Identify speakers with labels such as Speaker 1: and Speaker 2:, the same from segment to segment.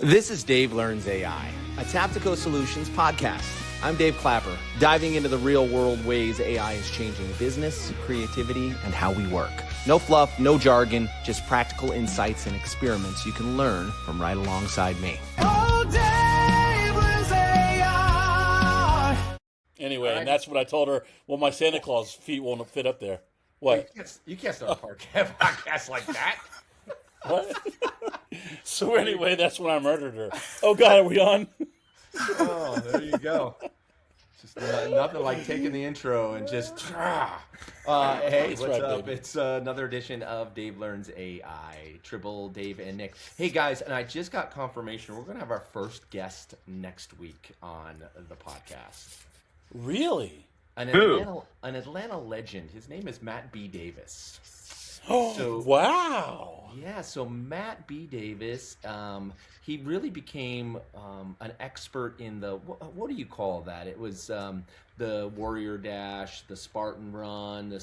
Speaker 1: This is Dave Learns AI, a Taptico Solutions podcast. I'm Dave Clapper, diving into the real-world ways AI is changing business, creativity, and how we work. No fluff, no jargon, just practical insights and experiments you can learn from right alongside me.
Speaker 2: Oh, Dave Learns AI.
Speaker 3: Anyway, and that's what I told her. Well, my Santa Claus feet won't fit up there. What?
Speaker 4: You can't start a podcast like that.
Speaker 3: What? So anyway, that's when I murdered her. Oh, God, are we on?
Speaker 4: Oh, there you go. Just nothing like taking the intro and just... Hey,
Speaker 3: That's
Speaker 4: what's
Speaker 3: right,
Speaker 4: up?
Speaker 3: baby.
Speaker 4: It's another edition of Dave Learns AI. Tribble, Dave, and Nick. Hey, guys, and I just got confirmation. We're going to have our first guest next week on the podcast.
Speaker 3: Really?
Speaker 4: An Atlanta legend. His name is Matt B. Davis.
Speaker 3: Oh, wow.
Speaker 4: Yeah, so Matt B. Davis, he really became an expert in the, what do you call that? It was the Warrior Dash, the Spartan Run,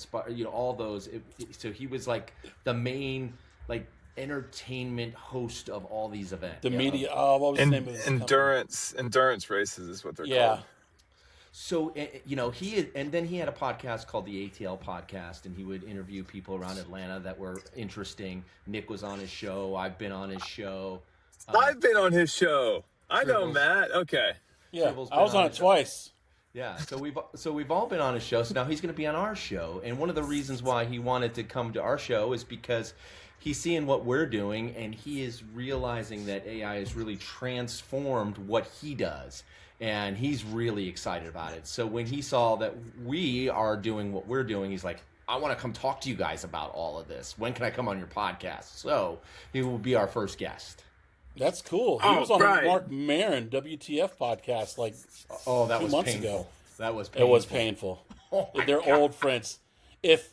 Speaker 4: all those. So he was like the main, like, entertainment host of all these events.
Speaker 3: The media, what was the name of his
Speaker 5: endurance races is what they're called.
Speaker 4: So, then he had a podcast called the ATL Podcast, and he would interview people around Atlanta that were interesting. Nick was on his show. I've been on his show.
Speaker 5: I've been on his show. I know Matt. Okay.
Speaker 3: Yeah, I was on it twice.
Speaker 4: Yeah, so we've all been on his show. So now he's going to be on our show. And one of the reasons why he wanted to come to our show is because he's seeing what we're doing, and he is realizing that AI has really transformed what he does. And he's really excited about it. So when he saw that we are doing what we're doing, he's like, I want to come talk to you guys about all of this. When can I come on your podcast? So he will be our first guest.
Speaker 3: That's cool. He was on the Mark Maron WTF podcast like 2 months ago.
Speaker 4: That was painful.
Speaker 3: It was painful. They're old friends. If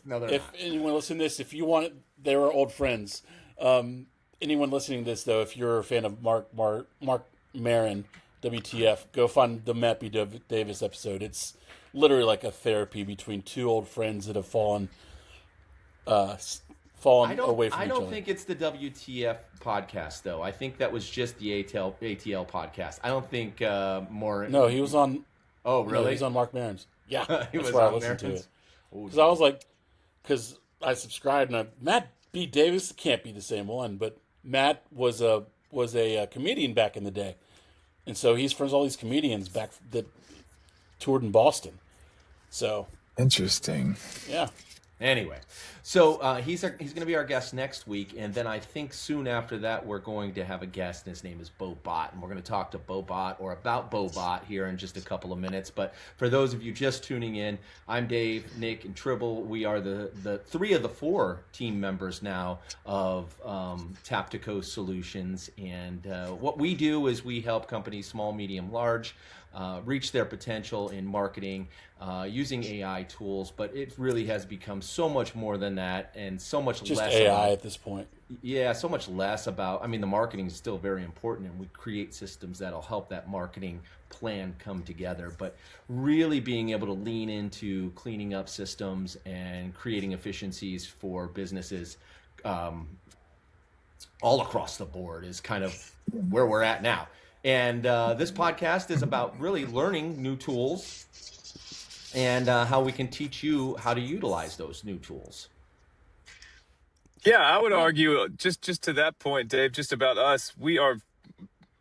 Speaker 3: anyone listening to this, if you want it, they were old friends. Anyone listening to this, though, if you're a fan of Mark Maron WTF, go find the Matt B. Davis episode. It's literally like a therapy between two old friends that have fallen away from each other.
Speaker 4: I don't think it's the WTF podcast, though. I think that was just the ATL podcast. I don't think more.
Speaker 3: No, he was on.
Speaker 4: Oh, really?
Speaker 3: No, he was on Mark Maron's. Yeah,
Speaker 4: he
Speaker 3: that's
Speaker 4: was
Speaker 3: where I
Speaker 4: on
Speaker 3: listened
Speaker 4: Maron's?
Speaker 3: to it. Because I was like, because I subscribed, and Matt B. Davis can't be the same one, but Matt was a comedian back in the day. And so he's friends with all these comedians back that toured in Boston. So
Speaker 5: Interesting.
Speaker 3: yeah.
Speaker 4: Anyway, so he's going to be our guest next week, and then I think soon after that we're going to have a guest, and his name is Bowbot, and we're going to talk to Bowbot or about Bowbot here in just a couple of minutes. But for those of you just tuning in, I'm Dave, Nick, and Tribble. We are the 3 of the 4 team members now of Taptico Solutions, and what we do is we help companies, small, medium, large, reach their potential in marketing using AI tools, but it really has become so much more than that, and so much
Speaker 3: Just
Speaker 4: less
Speaker 3: AI at this point.
Speaker 4: Yeah, so much less about, the marketing is still very important, and we create systems that'll help that marketing plan come together, but really being able to lean into cleaning up systems and creating efficiencies for businesses all across the board is kind of where we're at now. And this podcast is about really learning new tools and how we can teach you how to utilize those new tools.
Speaker 5: Yeah, I would argue just to that point, Dave, just about us, we are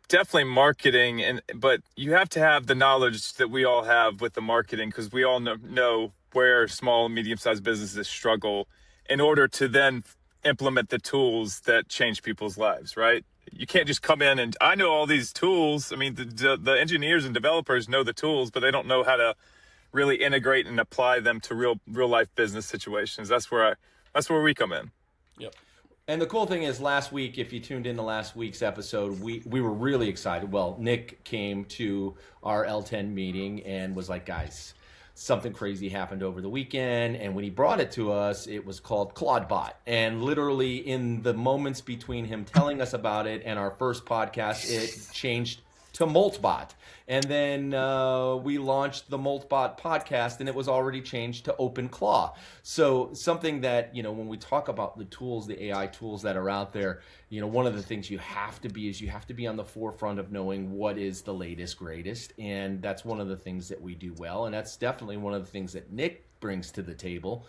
Speaker 5: definitely marketing, but you have to have the knowledge that we all have with the marketing, because we all know where small and medium-sized businesses struggle in order to then implement the tools that change people's lives, right? You can't just come in and I know all these tools. The engineers and developers know the tools, but they don't know how to really integrate and apply them to real life business situations. That's where we come in.
Speaker 3: Yep.
Speaker 4: And the cool thing is, last week, if you tuned into last week's episode, we were really excited. Well, Nick came to our L10 meeting and was like, guys, something crazy happened over the weekend. And when he brought it to us, it was called ClaudeBot. And literally in the moments between him telling us about it and our first podcast, it changed to Moltbot. And then we launched the Moltbot podcast, and it was already changed to OpenClaw. So something that, when we talk about the tools, the AI tools that are out there, one of the things you have to be on the forefront of knowing what is the latest, greatest. And that's one of the things that we do well. And that's definitely one of the things that Nick brings to the table,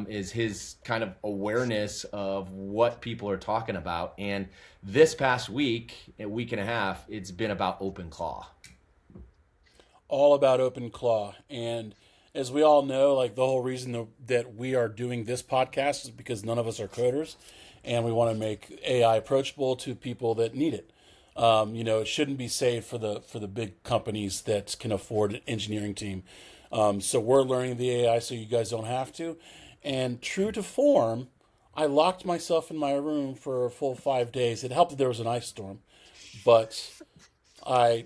Speaker 4: is his kind of awareness of what people are talking about. And this past week, a week and a half, it's been about OpenClaw.
Speaker 3: All about OpenClaw. And as we all know, like, the whole reason that we are doing this podcast is because none of us are coders, and we want to make AI approachable to people that need it. It shouldn't be saved for the big companies that can afford an engineering team. So we're learning the AI so you guys don't have to. And true to form, I locked myself in my room for a full 5 days. It helped that there was an ice storm, but I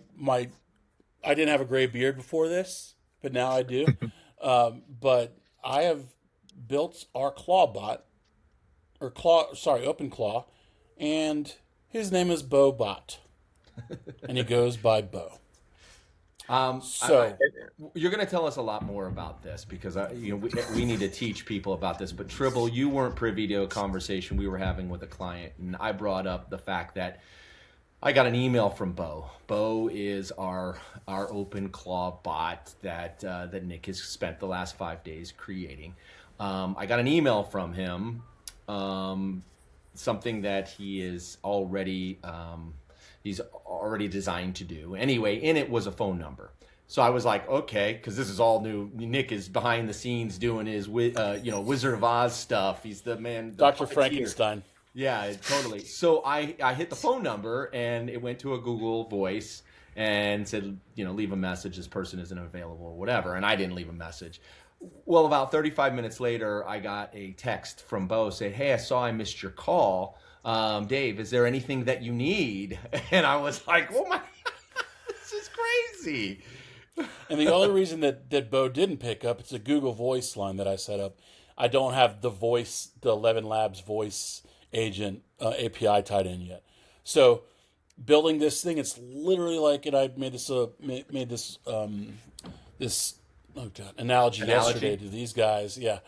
Speaker 3: didn't have a gray beard before this, but now I do. But I have built our OpenClaw, and his name is Bowbot, and he goes by Bo.
Speaker 4: You're going to tell us a lot more about this, because we need to teach people about this. But Tribble, you weren't privy to a conversation we were having with a client, and I brought up the fact that I got an email from Bo. Bo is our OpenClaw bot that Nick has spent the last 5 days creating. I got an email from him, something that he is already he's already designed to do. Anyway, in it was a phone number. So I was like, okay, because this is all new. Nick is behind the scenes doing his Wizard of Oz stuff. He's the man,
Speaker 3: Dr. Frankenstein.
Speaker 4: Yeah, totally. So I hit the phone number, and it went to a Google Voice and said, leave a message. This person isn't available or whatever. And I didn't leave a message. Well, about 35 minutes later, I got a text from Bo saying, hey, I saw I missed your call. Dave, is there anything that you need? And I was like, oh my, this is crazy.
Speaker 3: And the only reason that Bo didn't pick up, it's a Google Voice line that I set up. I don't have the 11 Labs voice agent API tied in yet. So building this thing, it's literally like, and I made this analogy yesterday to these guys. Yeah.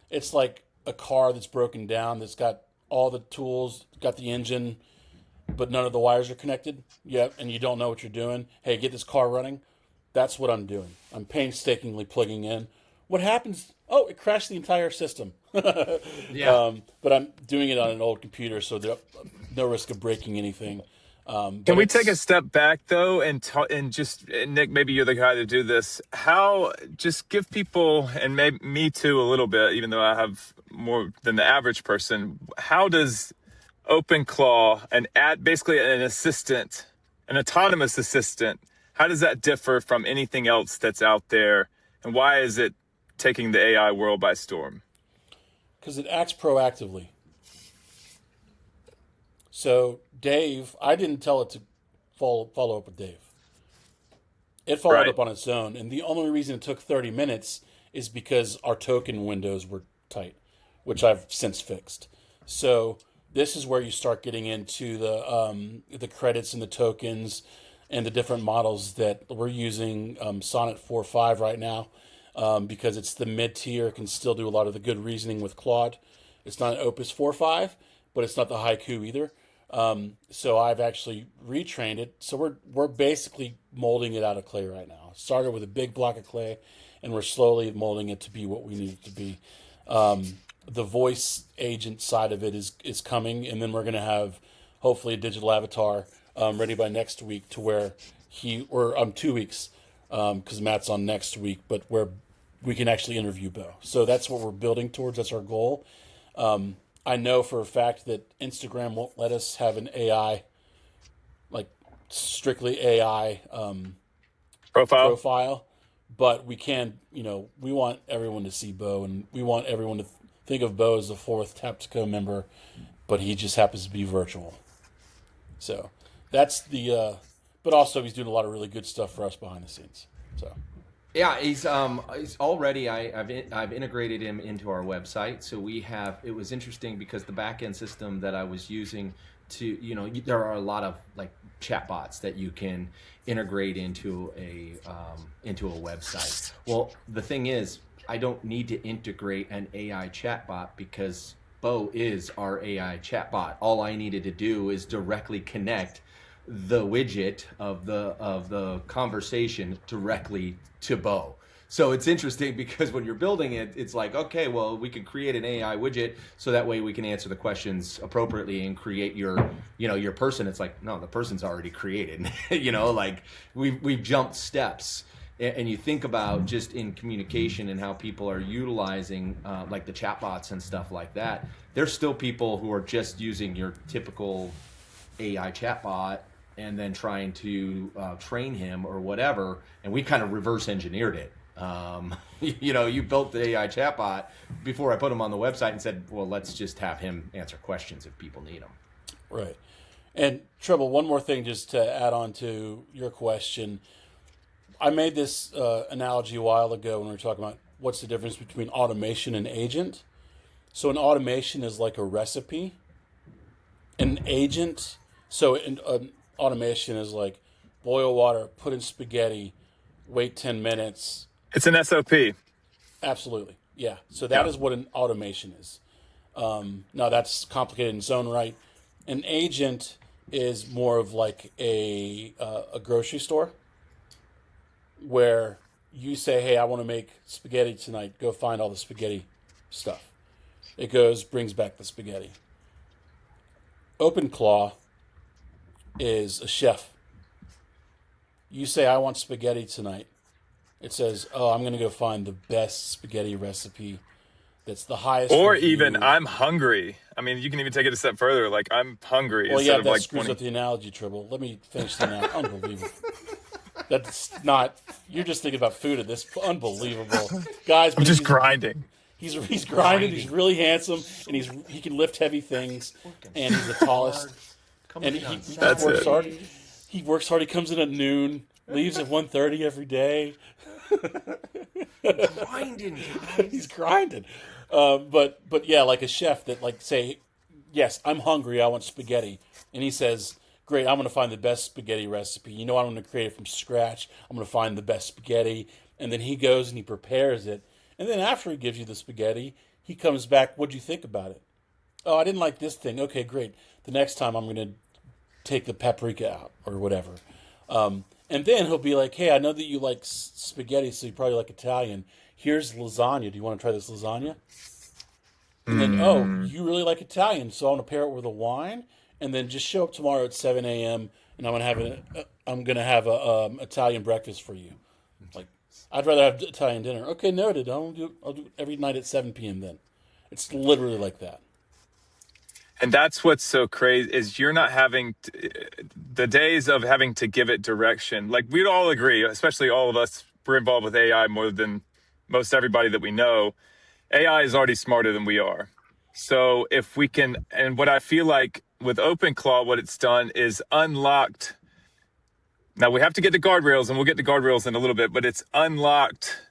Speaker 3: It's like a car that's broken down, that's got all the tools, got the engine, but none of the wires are connected. Yep. And you don't know what you're doing. Hey, get this car running. That's what I'm doing. I'm painstakingly plugging in. What happens? Oh, it crashed the entire system.
Speaker 4: Yeah.
Speaker 3: But I'm doing it on an old computer, so there's no risk of breaking anything.
Speaker 5: Can we take a step back though, and just Nick, maybe you're the guy to do this. How just give people, and maybe me too a little bit, even though I have more than the average person. How does OpenClaw basically an assistant, an autonomous assistant, how does that differ from anything else that's out there, and why is it taking the AI world by storm?
Speaker 3: Because it acts proactively. So Dave, I didn't tell it to follow up with Dave. It followed up on its own, and the only reason it took 30 minutes is because our token windows were tight, which I've since fixed. So this is where you start getting into the credits and the tokens and the different models that we're using. Sonnet 4.5 right now, because it's the mid-tier, can still do a lot of the good reasoning with Claude. It's not an Opus 4.5, but it's not the Haiku either. So I've actually retrained it. So we're basically molding it out of clay right now. Started with a big block of clay, and we're slowly molding it to be what we need it to be. The voice agent side of it is coming, and then we're going to have hopefully a digital avatar ready by next week, to where 2 weeks, because Matt's on next week, but where we can actually interview Bo. So that's what we're building towards. That's our goal. I know for a fact that Instagram won't let us have an AI, like strictly AI profile, but we can, we want everyone to see Bo, and we want everyone to think of Bo as the fourth Taptico member, but he just happens to be virtual. So that's but also he's doing a lot of really good stuff for us behind the scenes. So.
Speaker 4: Yeah, he's already. I've integrated him into our website, so we have. It was interesting because the backend system that I was using to, there are a lot of like chatbots that you can integrate into a website. Well, the thing is, I don't need to integrate an AI chatbot because Bo is our AI chatbot. All I needed to do is directly connect the widget of the conversation directly to Bo. So it's interesting because when you're building it, it's like, okay, well, we can create an AI widget so that way we can answer the questions appropriately and create your person. It's like, no, the person's already created. Like we've jumped steps. And you think about just in communication and how people are utilizing like the chatbots and stuff like that. There's still people who are just using your typical AI chatbot and then trying to train him or whatever. And we kind of reverse engineered it. You built the AI chatbot before I put him on the website and said, well, let's just have him answer questions if people need them.
Speaker 3: Right. And Tribble, one more thing just to add on to your question. I made this analogy a while ago when we were talking about what's the difference between automation and agent. So an automation is like a recipe. An agent, automation is like boil water, put in spaghetti, wait 10 minutes.
Speaker 5: It's an SOP.
Speaker 3: Absolutely. Yeah. So that is what an automation is. Now that's complicated in its own right. An agent is more of like a grocery store where you say, hey, I want to make spaghetti tonight. Go find all the spaghetti stuff. It goes, brings back the spaghetti. OpenClaw is a chef. You say, I want spaghetti tonight. It says, oh, I'm going to go find the best spaghetti recipe that's the highest.
Speaker 5: Or
Speaker 3: reviewed.
Speaker 5: even, I'm hungry. I mean, you can even take it a step further. Like, I'm hungry.
Speaker 3: Well, yeah, that
Speaker 5: like
Speaker 3: screws up the analogy, Tribble. Let me finish the analogy. Unbelievable. That's not, you're just thinking about food at this. Unbelievable. Guys,
Speaker 5: I'm just grinding.
Speaker 3: He's grinding. He's really handsome, and he can lift heavy things, and he's the tallest. And he works hard. He works hard. He comes in at noon, leaves at 1:30 every day.
Speaker 4: Grinding, guys.
Speaker 3: He's grinding. But yeah, like a chef that like say, yes, I'm hungry. I want spaghetti, and he says, great, I'm going to find the best spaghetti recipe. I'm going to create it from scratch. I'm going to find the best spaghetti, and then he goes and he prepares it. And then after he gives you the spaghetti, he comes back, what'd you think about it? Oh, I didn't like this thing. Okay, great. The next time I'm going to take the paprika out or whatever. And then he'll be like, hey, I know that you like spaghetti, so you probably like Italian. Here's lasagna. Do you want to try this lasagna? And then, oh, you really like Italian, so I'm going to pair it with a wine. And then just show up tomorrow at 7 a.m. and I'm going to have a Italian breakfast for you. Like, I'd rather have Italian dinner. Okay, noted. I'll do it every night at 7 p.m. then. It's literally like that.
Speaker 5: And that's what's so crazy is you're not having the days of having to give it direction. Like we'd all agree, especially all of us, we're involved with AI more than most everybody that we know. AI is already smarter than we are. So if we can, and what I feel like with OpenClaw, what it's done is unlocked. Now we have to get to guardrails, and we'll get to guardrails in a little bit, but it's unlocked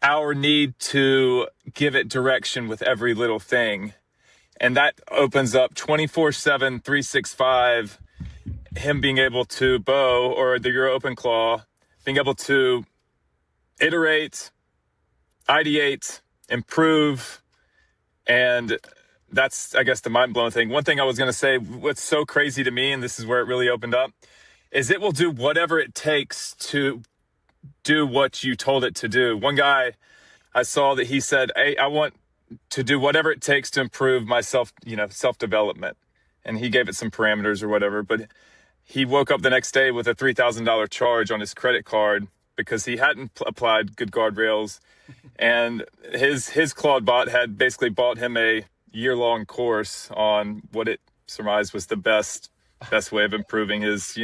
Speaker 5: our need to give it direction with every little thing. And that opens up 24/7, 365, him being able to, Bo, or your OpenClaw, being able to iterate, ideate, improve, and that's, I guess, the mind-blowing thing. One thing I was going to say, what's so crazy to me, and this is where it really opened up, is it will do whatever it takes to do what you told it to do. One guy I saw that he said, hey, I want to do whatever it takes to improve my self-development. And he gave it some parameters or whatever, but he woke up the next day with a $3,000 charge on his credit card because he hadn't applied good guardrails. And his Claude bot had basically bought him a year-long course on what it surmised was the best way of improving his,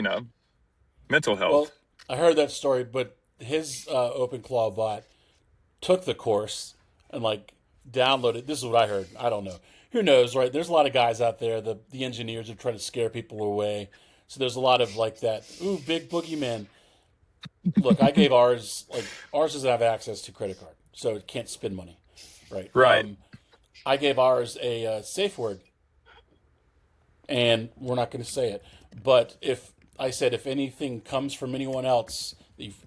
Speaker 5: mental health.
Speaker 3: Well, I heard that story, but his OpenClaw bot took the course and downloaded. This is what I heard. I don't know. Who knows, right? There's a lot of guys out there. The engineers are trying to scare people away. So there's a lot of that. Ooh, big boogeyman. Look, I gave ours. Ours doesn't have access to credit card, so it can't spend money. Right.
Speaker 5: Right.
Speaker 3: I gave ours a safe word. and we're not going to say it. But if anything comes from anyone else,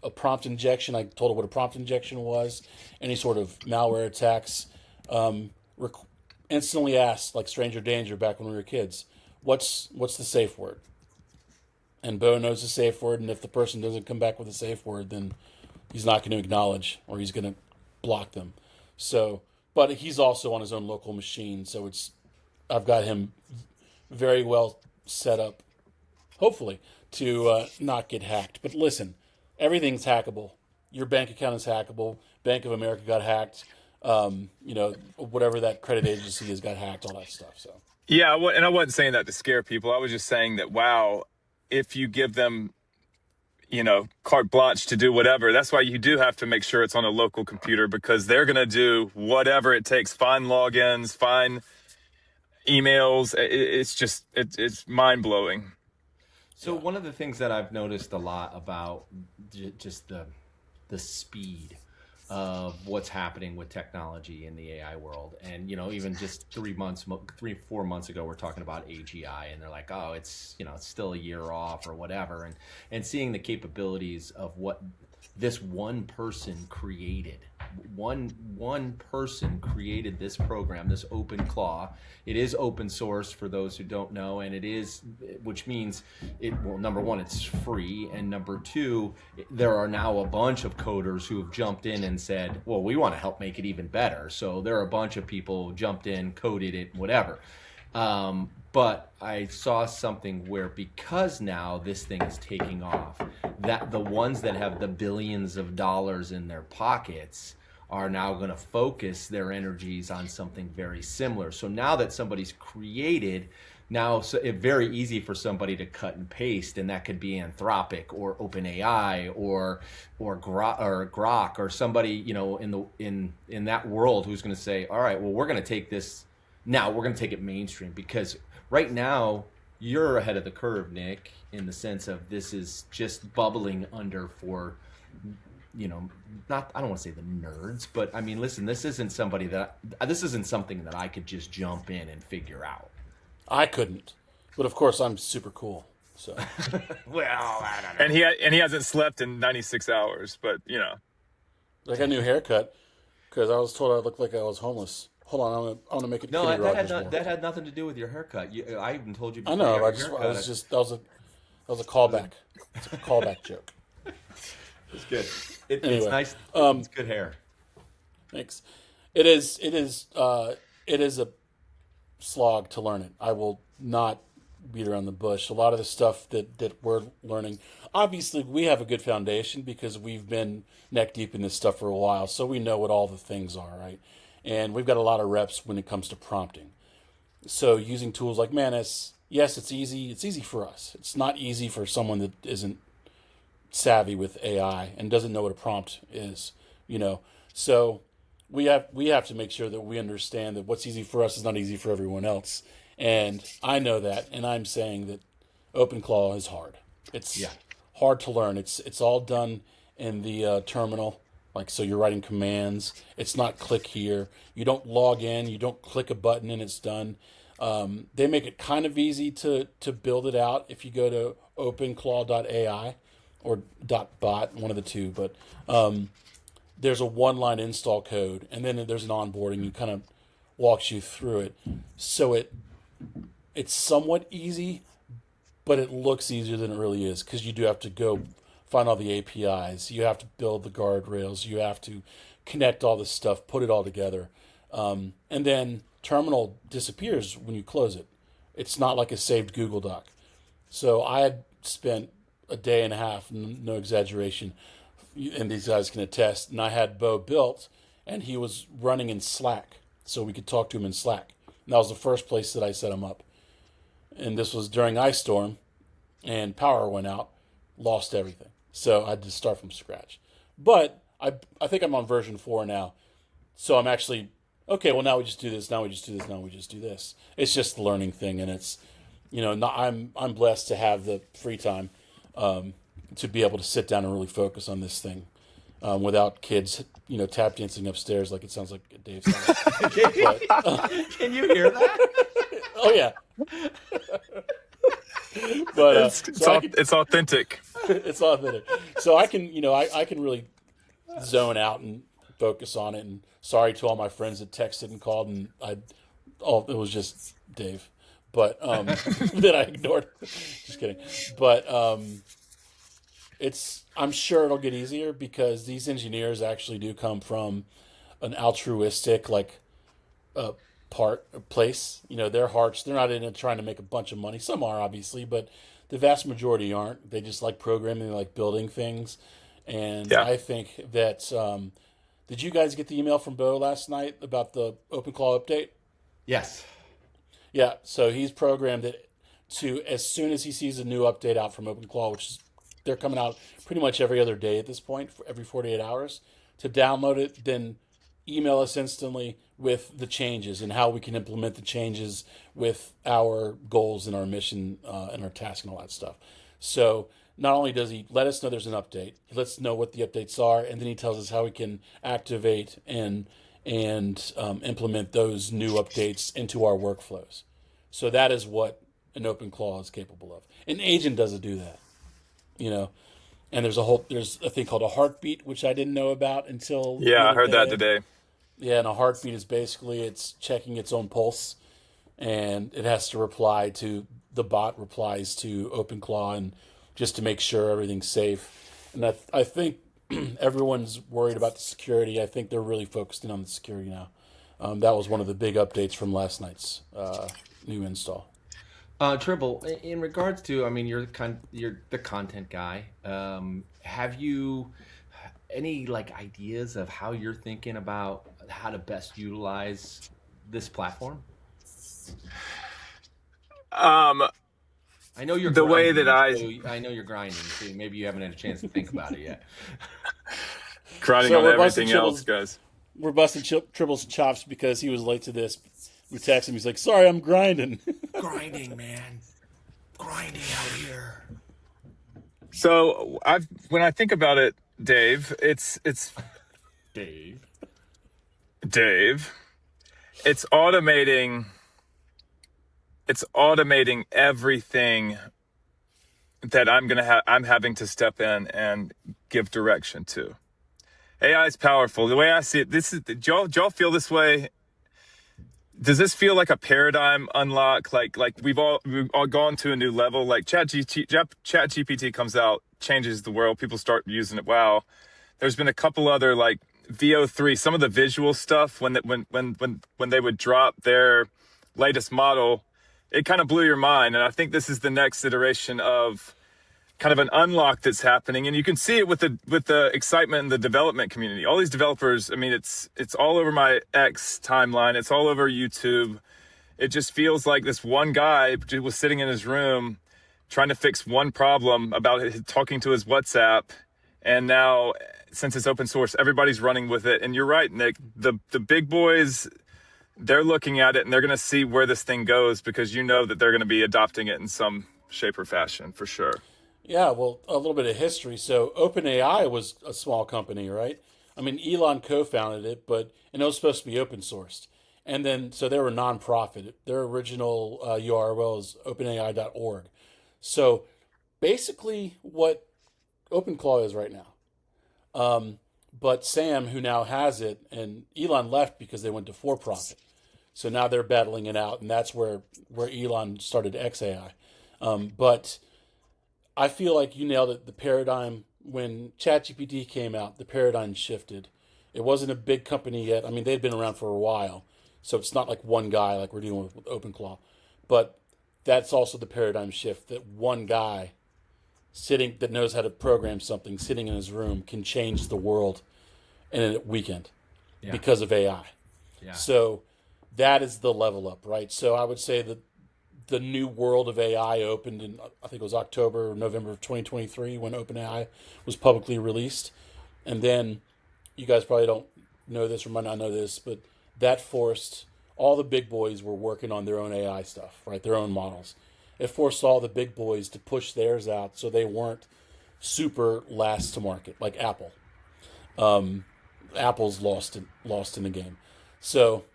Speaker 3: a prompt injection, I told her what a prompt injection was, any sort of malware attacks, instantly asked, like stranger danger back when we were kids, what's the safe word? And Bo knows the safe word, and if the person doesn't come back with a safe word, then he's not going to acknowledge, or he's going to block them. So, but he's also on his own local machine, so I've got him very well set up, hopefully, to not get hacked. But listen, everything's hackable. Your bank account is hackable. Bank of America got hacked. Whatever that credit agency has got hacked, all that stuff. So
Speaker 5: Yeah, and I wasn't saying that to scare people. I was just saying that, wow, if you give them, carte blanche to do whatever, that's why you do have to make sure it's on a local computer, because they're going to do whatever it takes, find logins, find emails. It's mind-blowing.
Speaker 4: So one of the things that I've noticed a lot about just the speed of what's happening with technology in the AI world, and even just 4 months ago, we're talking about AGI, and they're like, oh, it's it's still a year off or whatever, and seeing the capabilities of what this one person created. One person created this program, this OpenClaw. It is open source for those who don't know, and which means number one, it's free, and number two, there are now a bunch of coders who have jumped in and said, well, we want to help make it even better. So there are a bunch of people who jumped in, coded it, whatever. But I saw something where, because now this thing is taking off, that the ones that have the billions of dollars in their pockets are now going to focus their energies on something very similar. So now that somebody's created, it's very easy for somebody to cut and paste, and that could be Anthropic or OpenAI or Grok or somebody in that world who's going to say, all right, well, we're going to take this now, we're going to take it mainstream, because right now you're ahead of the curve, Nick, in the sense of this is just bubbling under for, I don't want to say the nerds, but I mean, listen, this isn't something that I could just jump in and figure out.
Speaker 3: I couldn't, but of course I'm super cool. So,
Speaker 4: well, I don't know.
Speaker 5: And he hasn't slept in 96 hours, but
Speaker 3: I got a new haircut because I was told I looked like I was homeless. Hold on, I'm gonna make it.
Speaker 4: No, that had nothing to do with your haircut. I even told you.
Speaker 3: I know. That was a callback. It's a callback joke.
Speaker 4: It's good.
Speaker 3: Anyway,
Speaker 4: it's nice. It's good hair.
Speaker 3: Thanks. It is a slog to learn it. I will not beat around the bush. A lot of the stuff that we're learning, obviously we have a good foundation because we've been neck deep in this stuff for a while, so we know what all the things are, right? And we've got a lot of reps when it comes to prompting. So using tools like Manus, yes, it's easy. It's easy for us. It's not easy for someone that isn't savvy with AI and doesn't know what a prompt is, So we have to make sure that we understand that what's easy for us is not easy for everyone else. And I know that, and I'm saying that OpenClaw is hard. It's hard to learn. It's all done in the terminal. So you're writing commands. It's not click here. You don't log in. You don't click a button and it's done. They make it kind of easy to build it out if you go to openclaw.ai or .bot, one of the two. But there's a one-line install code, and then there's an onboarding. You kind of walks you through it. So it's somewhat easy, but it looks easier than it really is, because you do have to go find all the APIs. You have to build the guardrails. You have to connect all this stuff, put it all together. And then terminal disappears when you close it. It's not like a saved Google Doc. So I had spent a day and a half, no exaggeration, and these guys can attest, and I had Bo built, and he was running in Slack, so we could talk to him in Slack. And that was the first place that I set him up. And this was during Ice Storm, and power went out, lost everything. So I had to start from scratch. But I think I'm on version 4 now. So I'm actually, okay, well, now we just do this, now we just do this, now we just do this. It's just the learning thing, and it's, I'm blessed to have the free time to be able to sit down and really focus on this thing without kids, tap dancing upstairs like it sounds like Dave's house.
Speaker 4: Can you hear that?
Speaker 3: Oh yeah. But
Speaker 5: it's authentic.
Speaker 3: It's authentic. So I can, I can really zone out and focus on it. And sorry to all my friends that texted and called, and it was just Dave, but that I ignored. Just kidding. But I'm sure it'll get easier because these engineers actually do come from an altruistic place. Their hearts, they're not in it trying to make a bunch of money. Some are obviously, but the vast majority aren't. They just like programming, they like building things. And
Speaker 5: Yeah.
Speaker 3: I think that did you guys get the email from Bo last night about the OpenClaw update?
Speaker 4: Yes.
Speaker 3: Yeah, so he's programmed it to, as soon as he sees a new update out from OpenClaw, which is they're coming out pretty much every other day at this point, for every 48 hours, to download it, then email us instantly with the changes and how we can implement the changes with our goals and our mission and our task and all that stuff. So not only does he let us know there's an update, he lets us know what the updates are, and then he tells us how we can activate and implement those new updates into our workflows. So that is what an OpenClaw is capable of. An agent doesn't do that, And there's a thing called a heartbeat, which I didn't know about until the
Speaker 5: I
Speaker 3: other
Speaker 5: heard that
Speaker 3: day.
Speaker 5: today.
Speaker 3: Yeah, and a heartbeat is basically it's checking its own pulse, and it has to reply to the bot replies to OpenClaw, and just to make sure everything's safe. And I think everyone's worried about the security. I think they're really focused in on the security now. That was one of the big updates from last night's new install.
Speaker 4: Tribble, in regards to, I mean, you're the content guy. Have you any ideas of how you're thinking about how to best utilize this platform? I know you're
Speaker 5: the
Speaker 4: grinding,
Speaker 5: way that
Speaker 4: I know you're grinding, so maybe you haven't had a chance to think about it yet.
Speaker 5: grinding
Speaker 3: So
Speaker 5: on
Speaker 3: we're busting
Speaker 5: everything else, guys.
Speaker 3: We're busting Tribble's chops because he was late to this. We text him. He's like, "Sorry, I'm grinding."
Speaker 4: Grinding, man. Grinding out here.
Speaker 5: So when I think about it, Dave, it's
Speaker 4: Dave.
Speaker 5: It's automating everything that I'm having to step in and give direction to. AI is powerful. The way I see it, do y'all feel this way? Does this feel like a paradigm unlock? Like we've all gone to a new level. Like ChatGPT comes out, changes the world. People start using it. Wow. There's been a couple other VO3. Some of the visual stuff when they would drop their latest model, it kind of blew your mind. And I think this is the next iteration of kind of an unlock that's happening, and you can see it with the excitement in the development community. All these developers, I mean, it's all over my X timeline. It's all over YouTube. It just feels like this one guy was sitting in his room trying to fix one problem about talking to his WhatsApp, and now since it's open source, everybody's running with it. And you're right, Nick. The big boys, they're looking at it and they're going to see where this thing goes, because that they're going to be adopting it in some shape or fashion for sure.
Speaker 3: Yeah, well, a little bit of history. So OpenAI was a small company, right? I mean, Elon co-founded it, and it was supposed to be open sourced. And then, so they were a nonprofit. Their original URL is openai.org. So basically what OpenClaw is right now. But Sam, who now has it, and Elon left because they went to for-profit. So now they're battling it out, and that's where Elon started XAI. But I feel like you nailed it. The paradigm, when ChatGPT came out, the paradigm shifted. It wasn't a big company yet. I mean, they'd been around for a while, so it's not like one guy like we're dealing with OpenClaw. But that's also the paradigm shift, that one guy that knows how to program something, sitting in his room, can change the world in a weekend because of AI. Yeah. So that is the level up, right? So I would say that the new world of AI opened in, I think it was October or November of 2023 when OpenAI was publicly released. And then, you guys probably don't know this or might not know this, but that forced all the big boys were working on their own AI stuff, right? Their own models. It forced all the big boys to push theirs out so they weren't super last to market, like Apple. Apple's lost in the game. So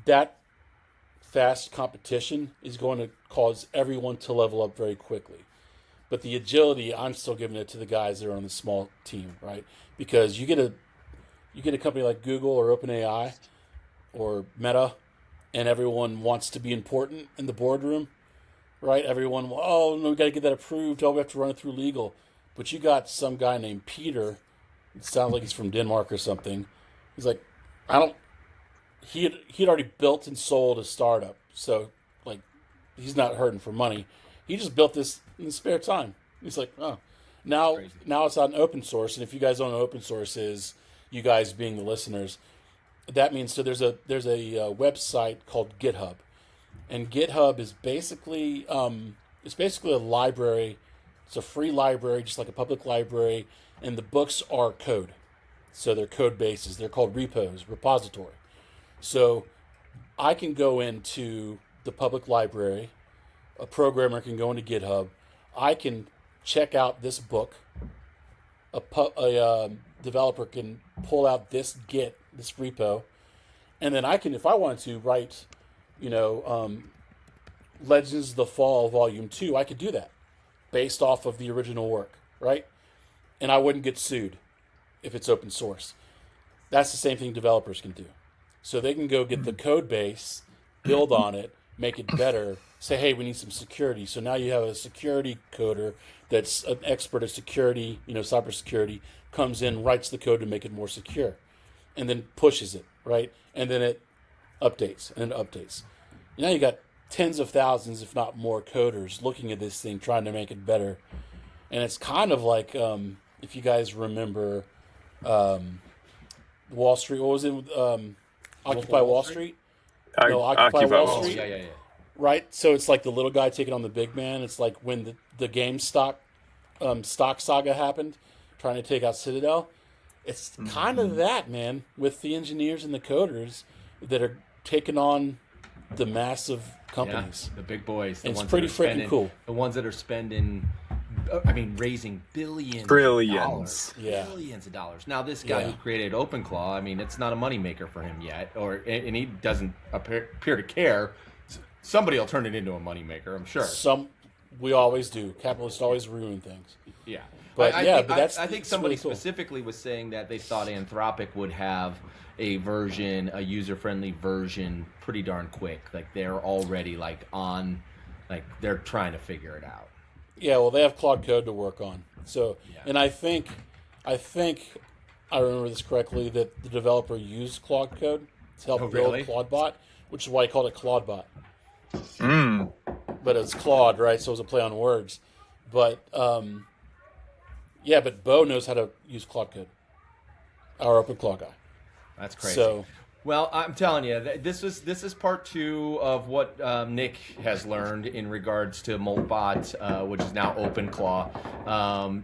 Speaker 3: that fast competition is going to cause everyone to level up very quickly. But the agility, I'm still giving it to the guys that are on the small team, right? Because you get a company like Google or OpenAI or Meta, and everyone wants to be important in the boardroom, right? Everyone, oh no, we got to get that approved. Oh, we have to run it through legal. But you got some guy named Peter. It sounds like he's from Denmark or something. He's like, he'd already built and sold a startup, so like he's not hurting for money. He just built this in his spare time. He's like, oh, now it's on open source, and if you guys don't know what open source is, you guys being the listeners, that means so there's a website called GitHub, and GitHub is basically a library. It's a free library, just like a public library, and the books are code, so they're code bases. They're called repos, repository. So I can go into the public library. A programmer can go into GitHub. I can check out this book. A developer can pull out this Git, this repo, and then I can, if I wanted to, write, Legends of the Fall Volume 2, I could do that based off of the original work, right? And I wouldn't get sued if it's open source. That's the same thing developers can do. So they can go get the code base, build on it, make it better, say, hey, we need some security. So now you have a security coder that's an expert at security, cybersecurity, comes in, writes the code to make it more secure, and then pushes it, right? And then it updates, and it updates. Now you got tens of thousands, if not more, coders looking at this thing, trying to make it better. And it's kind of like, if you guys remember Wall Street, what was it? Occupy Wall Street? No, Occupy Wall Street.
Speaker 4: Yeah.
Speaker 3: Right? So it's like the little guy taking on the big man. It's like when the GameStop stock saga happened, trying to take out Citadel. It's kind of that, man, with the engineers and the coders that are taking on the massive companies.
Speaker 4: Yeah, the big boys.
Speaker 3: It's pretty freaking cool.
Speaker 4: The ones that are spending, raising billions.
Speaker 5: Trillions.
Speaker 4: Billions of dollars. Now, this guy who created OpenClaw, it's not a moneymaker for him yet, and he doesn't appear to care. Somebody will turn it into a moneymaker, I'm sure.
Speaker 3: We always do. Capitalists always ruin things.
Speaker 4: Yeah.
Speaker 3: But
Speaker 4: I think somebody
Speaker 3: really cool.
Speaker 4: specifically was saying that they thought Anthropic would have a user-friendly version pretty darn quick. Like they're already they're trying to figure it out.
Speaker 3: Yeah, well, they have Claude Code to work on. So, and I think I remember this correctly, that the developer used Claude Code to help build Claudebot, which is why he called it Claudebot. But it's Claude, right? So it was a play on words. But but Bo knows how to use Claude Code. Our OpenClaw guy.
Speaker 4: That's crazy.
Speaker 3: So,
Speaker 4: well, I'm telling you, this is part 2 of what Nick has learned in regards to Moltbot, which is now OpenClaw,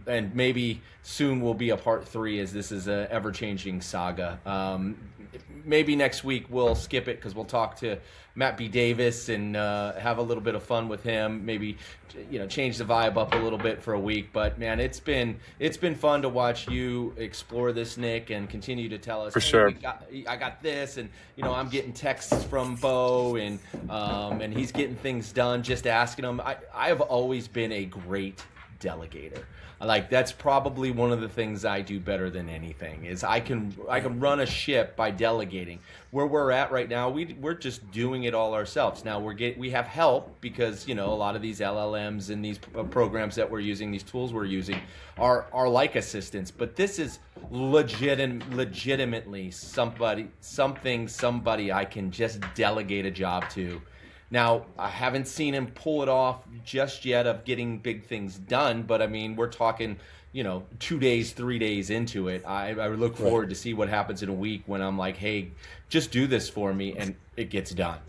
Speaker 4: and maybe soon will be a part 3, as this is an ever-changing saga. Maybe next week we'll skip it because we'll talk to Matt B. Davis and have a little bit of fun with him. Maybe change the vibe up a little bit for a week. But man, it's been fun to watch you explore this, Nick, and continue to tell us.
Speaker 5: For sure.
Speaker 4: I got this, and I'm getting texts from Bo, and he's getting things done. Just asking him. I have always been a great delegator. That's probably one of the things I do better than anything is I can run a ship by delegating. Where we're at right now, we're just doing it all ourselves. Now we have help because a lot of these LLMs and these programs that we're using, these tools we're using, are like assistants. But this is legitimately somebody I can just delegate a job to. Now, I haven't seen him pull it off just yet of getting big things done, but we're talking, 2 days, 3 days into it. I look forward to see what happens in a week when I'm like, hey, just do this for me, and it gets done.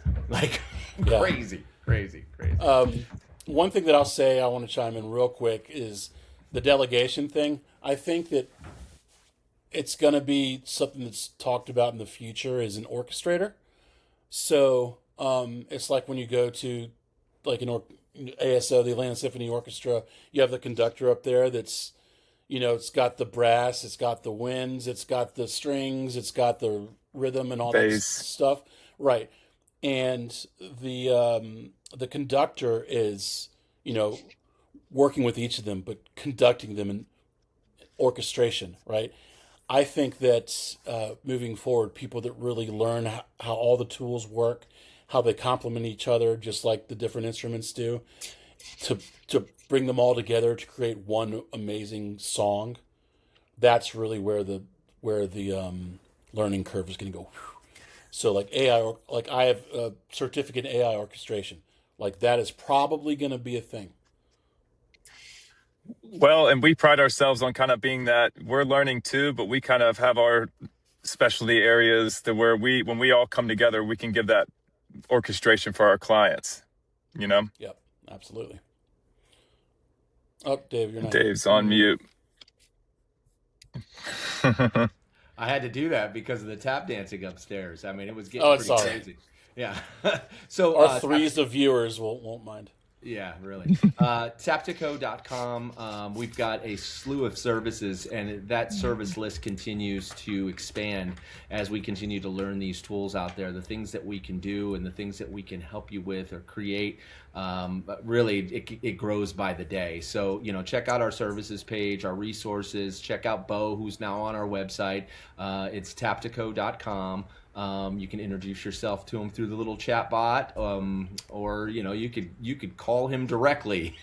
Speaker 4: Crazy.
Speaker 3: One thing that I'll say, I want to chime in real quick, is the delegation thing. I think that it's going to be something that's talked about in the future as an orchestrator. So it's like when you go to an ASO, the Atlanta Symphony Orchestra, you have the conductor up there that's, it's got the brass, it's got the winds, it's got the strings, it's got the rhythm and all that stuff. Right. and the conductor is, working with each of them, but conducting them in orchestration, right? I think that moving forward, people that really learn how all the tools work, how they complement each other, just like the different instruments do, to bring them all together to create one amazing song. That's really where the learning curve is going to go. So like AI, like I have a certificate in AI orchestration. Like that is probably going to be a thing.
Speaker 5: Well, and we pride ourselves on kind of being that we're learning too, but we kind of have our specialty areas that where when we all come together, we can give that orchestration for our clients,
Speaker 3: Yep, absolutely. Oh, Dave, you're not.
Speaker 5: Dave's on mute.
Speaker 4: I had to do that because of the tap dancing upstairs. I mean, it was getting pretty crazy. Yeah. So
Speaker 3: our threes of viewers won't mind.
Speaker 4: Yeah, really. Taptico.com. We've got a slew of services, and that service list continues to expand as we continue to learn these tools out there, the things that we can do and the things that we can help you with or create. Really, it grows by the day. So, check out our services page, our resources. Check out Bo, who's now on our website. It's Taptico.com. You can introduce yourself to him through the little chat bot, or you could call him directly.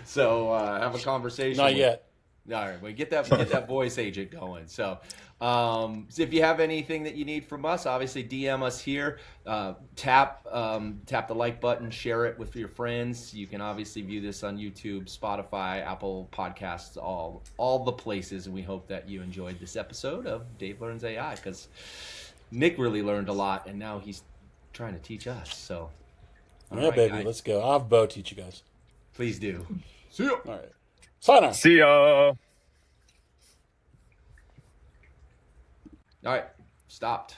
Speaker 4: So have a conversation.
Speaker 3: Not yet.
Speaker 4: All right, well, get that voice agent going. So if you have anything that you need from us, obviously DM us here. Tap the like button, share it with your friends. You can obviously view this on YouTube, Spotify, Apple Podcasts, all the places. And we hope that you enjoyed this episode of Dave Learns AI, because Nick really learned a lot, and now he's trying to teach us. So,
Speaker 3: yeah, right, baby, guys. Let's go. I'll have Bo teach you guys.
Speaker 4: Please do.
Speaker 3: See ya. All right. Sign
Speaker 5: See ya.
Speaker 4: All right. Stopped.